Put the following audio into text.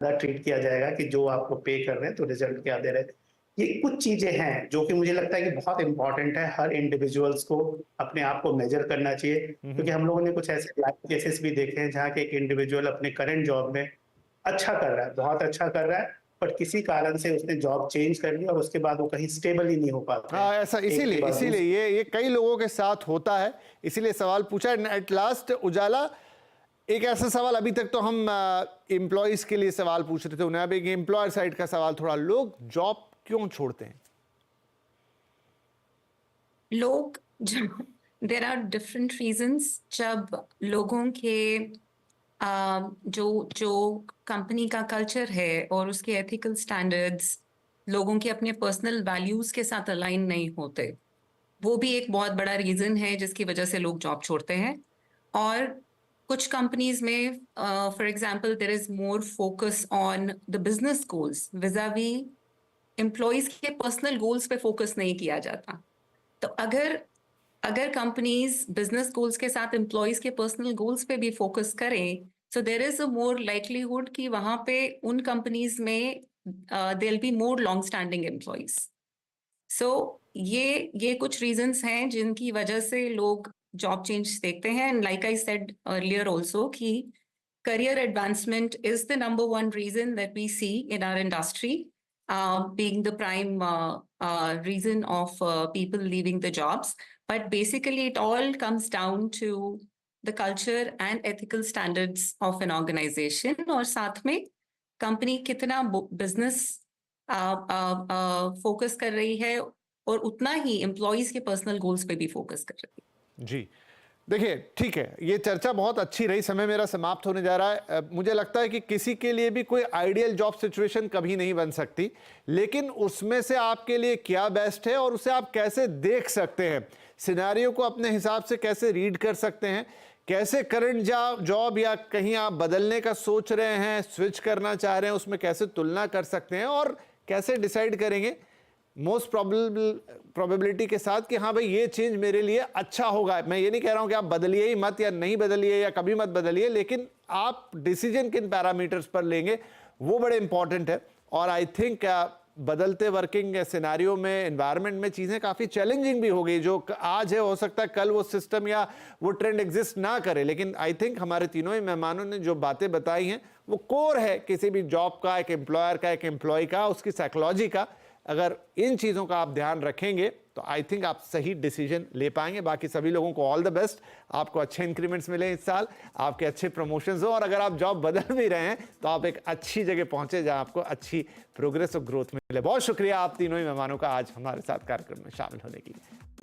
Treat किया जाएगा कि जो आपको पे कर रहे हैं तो रिजल्ट क्या दे रहे हैं। ये कुछ चीजें हैं जो कि मुझे लगता है कि बहुत इंपॉर्टेंट है, हर इंडिविजुअल्स को अपने आप को मेजर करना चाहिए, क्योंकि हम लोगों ने कुछ ऐसे लाइव केसेस भी देखे हैं जहाँ के एक इंडिविजुअल अपने करंट जॉब में अच्छा कर रहा है, बहुत अच्छा कर रहा है, बट किसी कारण से उसने जॉब चेंज कर लिया और उसके बाद वो कहीं स्टेबल ही नहीं हो पाते हैं। हाँ, ऐसा एक इसीलिए के बाद इसीलिए ये कई लोगों के साथ होता है, इसीलिए सवाल पूछा। एट लास्ट उजाला, एक ऐसा सवाल, अभी तक तो हम एम्प्लॉयज के लिए सवाल पूछ रहे थे उन्हें, अब एक एम्प्लॉयर साइड का सवाल, थोड़ा, लोग जॉब क्यों छोड़ते हैं? लोग देर आर डिफरेंट रीजंस। जब लोगों के जो जो कंपनी का कल्चर है और उसके एथिकल स्टैंडर्ड्स लोगों के अपने पर्सनल वैल्यूज के साथ अलाइन नहीं होते, वो भी एक बहुत बड़ा रीजन है जिसकी वजह से लोग जॉब छोड़ते हैं। और कुछ कंपनीज में for example there is more focus on the business goals vis a vis employees के पर्सनल गोल्स पे फोकस नहीं किया जाता। तो अगर अगर कंपनीज बिजनेस गोल्स के साथ एम्प्लॉयज के पर्सनल गोल्स पे भी फोकस करें, सो there is a more likelihood कि वहां पे उन कंपनीज में there be more long standing employees. So ये कुछ रीजंस हैं जिनकी वजह से लोग जॉब चेंज देखते हैं। And like I said earlier also कि career advancement is the number one reason that we see in our industry, being the prime reason of people leaving the jobs. But basically, it all comes down to the culture and ethical standards of an organization. और साथ में company कितना business focus कर रही है और उतना ही employees के पर्सनल गोल्स पे भी फोकस कर रही है। जी, देखिए, ठीक है, ये चर्चा बहुत अच्छी रही, समय मेरा समाप्त होने जा रहा है। मुझे लगता है कि किसी के लिए भी कोई आइडियल जॉब सिचुएशन कभी नहीं बन सकती, लेकिन उसमें से आपके लिए क्या बेस्ट है और उसे आप कैसे देख सकते हैं, सिनेरियो को अपने हिसाब से कैसे रीड कर सकते हैं, कैसे करंट जॉब या कहीं आप बदलने का सोच रहे हैं, स्विच करना चाह रहे हैं, उसमें कैसे तुलना कर सकते हैं और कैसे डिसाइड करेंगे मोस्ट प्रोबेबिलिटी के साथ कि हाँ भाई ये चेंज मेरे लिए अच्छा होगा। मैं ये नहीं कह रहा हूं कि आप बदलिए ही मत या नहीं बदलिए या कभी मत बदलिए, लेकिन आप डिसीजन किन पैरामीटर्स पर लेंगे वो बड़े इंपॉर्टेंट है। और आई थिंक बदलते वर्किंग सिनेरियो में, एनवायरनमेंट में चीज़ें काफ़ी चैलेंजिंग भी हो गई। जो आज है, हो सकता है कल वो सिस्टम या वो ट्रेंड एग्जिस्ट ना करे, लेकिन आई थिंक हमारे तीनों ही मेहमानों ने जो बातें बताई हैं वो कोर है किसी भी जॉब का, एक एम्प्लॉयर का, एक एम्प्लॉय का, उसकी साइकोलॉजी का। अगर इन चीज़ों का आप ध्यान रखेंगे तो आई थिंक आप सही डिसीजन ले पाएंगे। बाकी सभी लोगों को ऑल द बेस्ट, आपको अच्छे इंक्रीमेंट्स मिले इस साल, आपके अच्छे प्रमोशंस हो, और अगर आप जॉब बदल भी रहे हैं तो आप एक अच्छी जगह पहुंचे जहां आपको अच्छी प्रोग्रेस और ग्रोथ मिले। बहुत शुक्रिया आप तीनों ही मेहमानों का आज हमारे साथ कार्यक्रम में शामिल होने के लिए।